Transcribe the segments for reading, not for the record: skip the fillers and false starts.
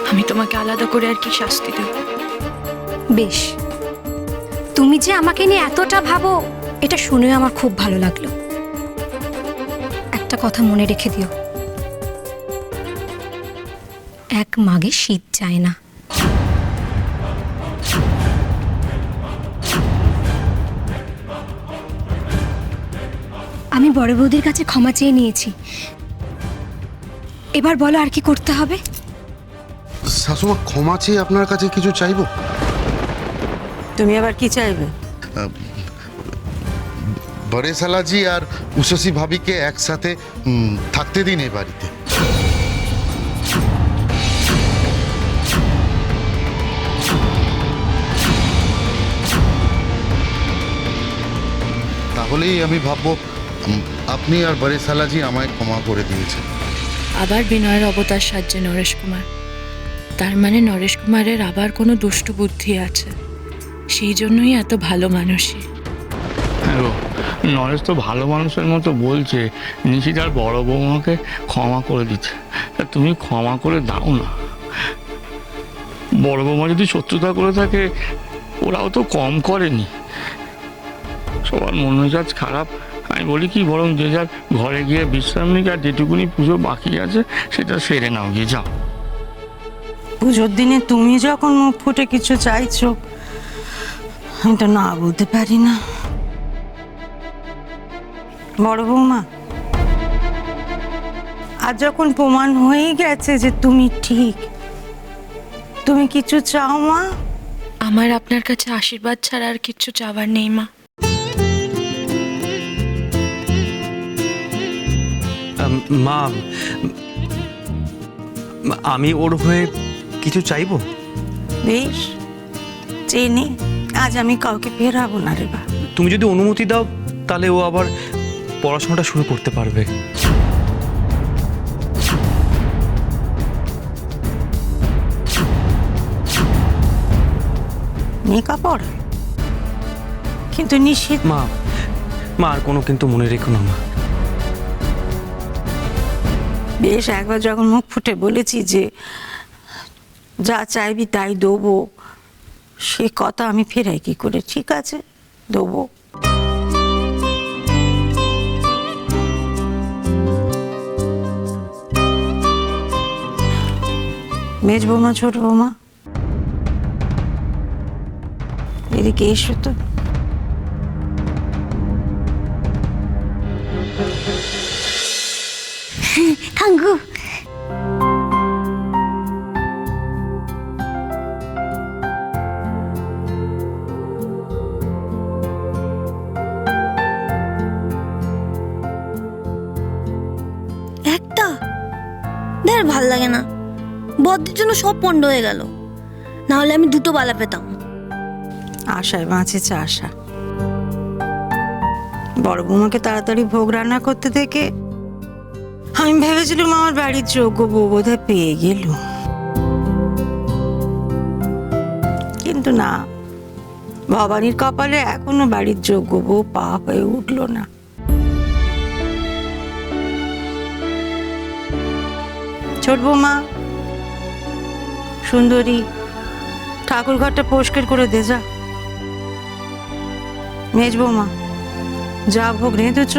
আমি তোমাকে আলাদা করে আর কি শাস্তি দেব? বেশ, তুমি যে আমাকে নিয়ে এতটা ভাবো এটা শুনে আমার খুব ভালো লাগলো। একটা কথা মনে রেখে দিও, এক মাঘে শীত যায় না। আমি বড় বৌদির কাছে ক্ষমা চেয়ে নিয়েছি, এবার বলো আর কি করতে হবে? শাশুমা, ক্ষমা চেয়ে আপনার কাছে কিছু চাইবো? তুমি আবার কি চাইবে? বড়ে সালাজি আর উষসী ভাবিকে একসাথে থাকতে দিন এই বাড়িতে। তাহলেই আমি ভাববো আপনি আর বড়ে সালাজি আমায় ক্ষমা করে দিয়েছেন। আবার বিনয়ের অবতার সাজছে নরেশ কুমার। তার মানে নরেশ কুমারের আবার কোনো দুষ্ট বুদ্ধি আছে, সেই জন্যই এত ভালো মানুষই। হ্যাঁ গো, নরেশ তো ভালো মানুষের মতো বলছে নিশিতার বড় বৌমাকে ক্ষমা করে দিচ্ছে। তা তুমি ক্ষমা করে দাও না। বড় বৌমা যদি শত্রুতা করে থাকে, ওরাও তো কম করেনি। সবার মন মেজাজ খারাপ, আমি বলি কি বরং যে যার ঘরে গিয়ে বিশ্রাম নিক, আর যেটুকুনি পুজো বাকি আছে সেটা সেরে নাও গিয়ে, যাও। পুজোর দিনে তুমি যখন মুখ ফুটে কিছু চাইছো, আমি তো না বলতে পারি না। বড় বৌমা, আর যখন প্রমাণ হয়ে গেছে যে তুমি ঠিক, তুমি কিছু চাও মা? আমার আপনার কাছে আশীর্বাদ ছাড়া আর কিচ্ছু চাওয়ার নেই মা। মা, আমি ওর হয়ে কিছু চাইবো? বেশ, চেনে আজ আমি কাউকে ফেরাবো না রে বা। তুমি যদি অনুমতি দাও তাহলে ও আবার পড়াশোনাটা শুরু করতে পারবে। মেকআপ কিন্তু নিশ্চিত? মা, মা আর কোনো কিন্তু মনে রেখো না মা। বেশ, একবার যখন মুখ ফুটে বলেছি যে যা চাইবি তাই দেবো, সে কথা আমি ফেরাই কি করে? ঠিক আছে, দেবো। মেজ বৌমা, ছোট বৌমা, এদিকে এসো তো। কাঙ্গু, একটা দেখ, ভাল লাগে না। বদ্দির জন্য সব পণ্ড হয়ে গেল, না হলে আমি দুটো বালা পেতাম। আশায় বাঁচেছে আশা। বড় বৌমাকে তাড়াতাড়ি ভোগ রান্না করতে দেখে আমি ভেবেছিলাম আমার বাড়ির যোগ্য বউ বোধহয় পেয়ে গেল, কিন্তু না, ভবানীর কপালে এখনো বাড়ির যোগ্য বউ পা হয়ে উঠল না। ছোট বৌমা, সুন্দরী, ঠাকুর ঘরটা পরিষ্কার করে দে যা। মেজ বৌমা, যা ভোগ রেঁধেছ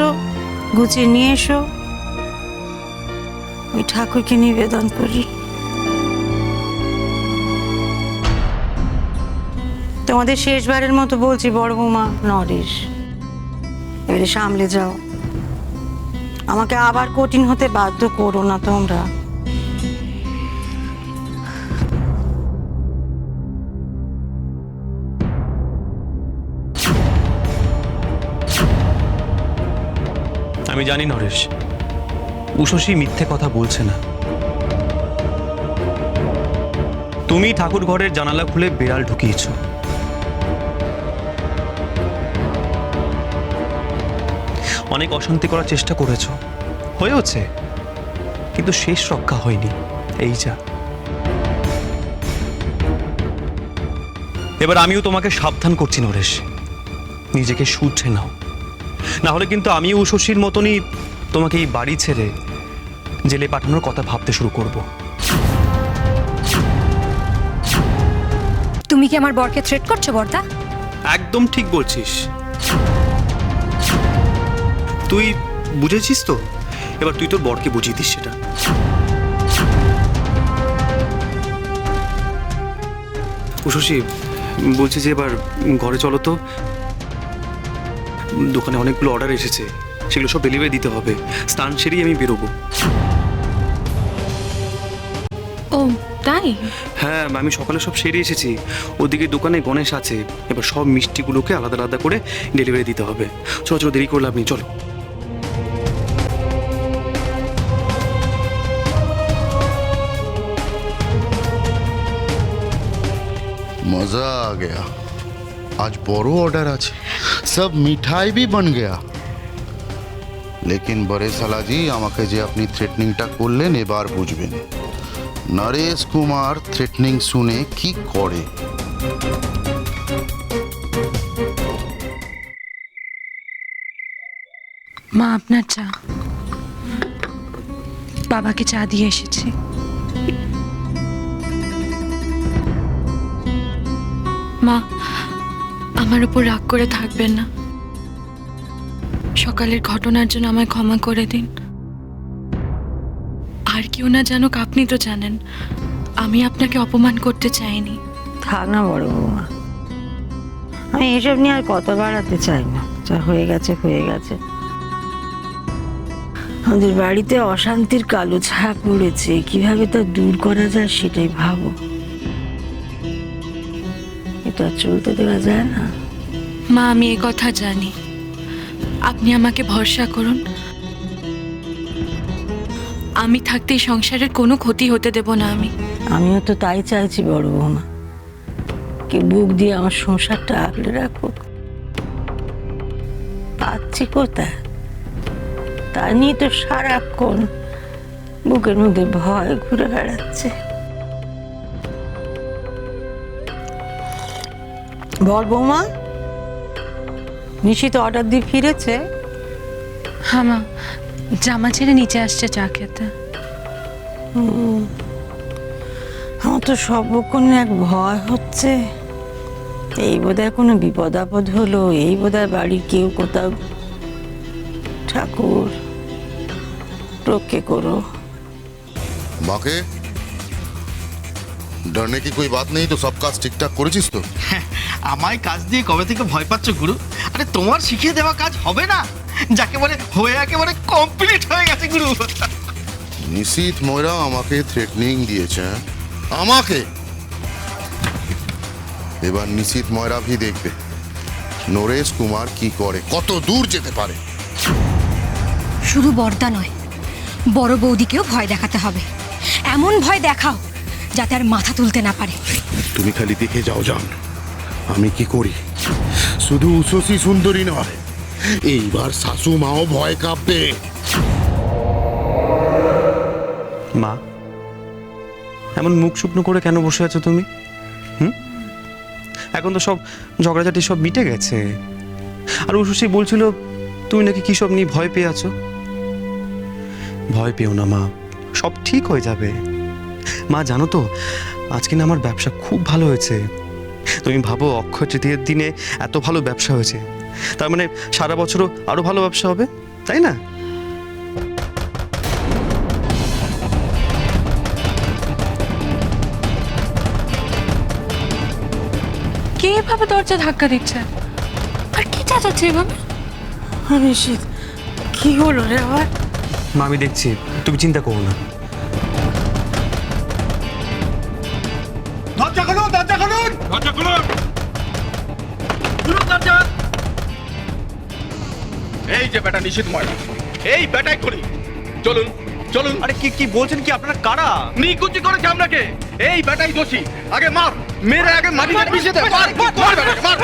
গুছিয়ে নিয়ে এসো, ওই ঠাকুরকে নিবেদন করি। তোমাদের শেষবারের মতো বলছি বড় বৌমা, নরেশ, এবারে সামলে যাও, আমাকে আবার কঠিন হতে বাধ্য করো না তোমরা। আমি জানি নরেশ, উষসী মিথ্যে কথা বলছে না। তুমি ঠাকুর ঘরের জানালা খুলে বিড়াল ঢুকিয়েছ। অনেক অশান্তি করার চেষ্টা করেছ, হয়েছে, কিন্তু শেষ রক্ষা হয়নি। এই যা, এবার আমিও তোমাকে সাবধান করছি নরেশ, নিজেকে শুধরে নাও, না হলে কিন্তু আমিও উষসীর মতনই তোমাকে এই বাড়ি ছেড়ে জেলে পাঠানোর কথা ভাবতে শুরু করব। কি আমার বরকে থ্রেট করছো বর্দা? একদম ঠিক বলছিস। তুই বুঝেছিস তো, এবার তুই তোর বরকে বুঝিয়ে দিস সেটা। উষসী বলছি যে এবার ঘরে চলো তো, দোকানে অনেকগুলো অর্ডার এসেছে, সেগুলো সব ডেলিভারি দিতে হবে। স্নান সেরেই আমি বেরোবো। ও তাই? হ্যাঁ, আমি সকালে সব সেরে এসেছি। ওদিকে দোকানে গণেশ আছে, এবার সব মিষ্টিগুলোকে আলাদা আলাদা করে ডেলিভারি দিতে হবে। চলো চলো, দেরি করলে আপনি চলো। मजा आ गया। आज बड़ो ऑर्डर আছে, सब मिठाई भी बन गया। लेकिन बड़े साला जी আমাকে যে আপনি থ্রেটনিংটা করলেন এবার বুঝবেন নরেশ কুমার থ্রেটনিং শুনে কি করে। মা আপনার চা। বাবাকে চা দিয়ে এসেছি। মা, আমার উপর রাগ করে থাকবেন না। সকালের ঘটনার জন্য আমায় ক্ষমা করে দিন। আর কেউ না জানুক, আপনি তো জানেন আমি আপনাকে অপমান করতে চাইনি। থাক না বড় বৌমা, আমি এসব নিয়ে আর কত বাড়াতে চাই না। যা হয়ে গেছে হয়ে গেছে। আমাদের বাড়িতে অশান্তির কালো ছায়া পড়েছে, কিভাবে তা দূর করা যায় সেটাই ভাবো। এটা চলতে দেওয়া যায় না। মা, আমি এ কথা জানি। আপনি আমাকে ভরসা করুন। আমি থাকতে এই সংসারের কোনো ক্ষতি হতে দেব না আমি। আমিও তো তাই চাইছি বড় বৌমা, কে বুক দিয়ে আমার সংসারটা আগলে রাখো। পাচ্ছি কোথায়? তা নিয়ে তো সারাক্ষণ বুকের মধ্যে ভয় ঘুরে বেড়াচ্ছে। বল বৌমা, নিশিত অর্ডার দিয়ে ফিরেছে? হ্যাঁ মা, জামা ছেড়ে নিচে আসছে চা খেতে। আমার তো সর্বক্ষণ এক ভয় হচ্ছে। এই বোধহয় কোনো বিপদ আপদ হলো, এই বোধহয় বাড়ির কেউ কোথাও। ঠাকুর রক্ষে করো। বাকে डरने की कोई बात नहीं तो सब काज ঠিকঠাক করেছিস তো? আমায় কাজ দিয়ে কবে থেকে ভয় পাচ্ছ গুরু? আরে তোমার শিখিয়ে দেওয়া কাজ হবে না, যাকে বলে হয়ে একেবারে কমপ্লিট হয়ে গেছে গুরু। নিশিত ময়রা আমাকে থ্রেটনিং দিয়েছে, আমাকে। এবার নিশিত ময়রা ভি দেখবে নরেশ কুমার কি করে, কত দূর যেতে পারে। শুধু বর্দা নয়, বড় বৌদিকেও ভয় দেখাতে হবে। এমন ভয় দেখাও যাতে আর মাথা তুলতে না পারে। তুমি খালি দেখে যাও জান আমি কি করি। শুধু উষসী সুন্দরী নয়, এইবার শাশু মাও ভয় কাঁপবে। মা, এমন মুখ শুকনো করে কেন বসে আছো তুমি? এখন তো সব ঝগড়াঝাটি সব মিটে গেছে। আর উষসী বলছিল তুমি নাকি কি সব নিয়ে ভয় পেয়ে আছো। ভয় পেও না মা, সব ঠিক হয়ে যাবে। মা জানো তো, আজকে না আমার ব্যবসা খুব ভালো হয়েছে। তুমি ভাবো, অক্ষয় তৃতীয়ার দিনে এত ভালো ব্যবসা হয়েছে, তার মানে সারা বছরও আরো ভালো ব্যবসা হবে, তাই না? কে এভাবে দরজা ধাক্কা দিচ্ছে আর কি চাচাচ্ছে এভাবে? নিশিত, কি হলো রে আবার? মা, আমি দেখছি, তুমি চিন্তা করো না। দরজা খুলুন, দরজা খুলুন, দরজা খুলুন, খুলুন দরজা। এই যে বেটা নিশিত ময়রা, এই বেটাই করি। চলুন চলুন। আরে কি কি বলছেন কি? আপনারা কারা? নিকুচি করেছে আপনাকে, এই বেটাই দোষী। আগে মার, মেরে আগে মাটিতে পিষে দে। মার মার বেটাকে, মার।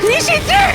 নিশিত রে!